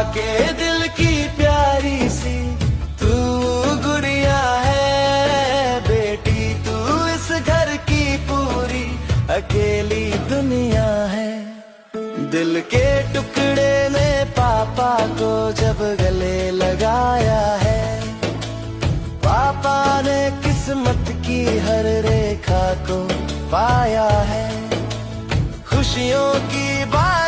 के दिल की प्यारी सी तू गुड़िया है बेटी, तू इस घर की पूरी अकेली दुनिया है। दिल के टुकड़े ने पापा को जब गले लगाया है, पापा ने किस्मत की हर रेखा को पाया है। खुशियों की बात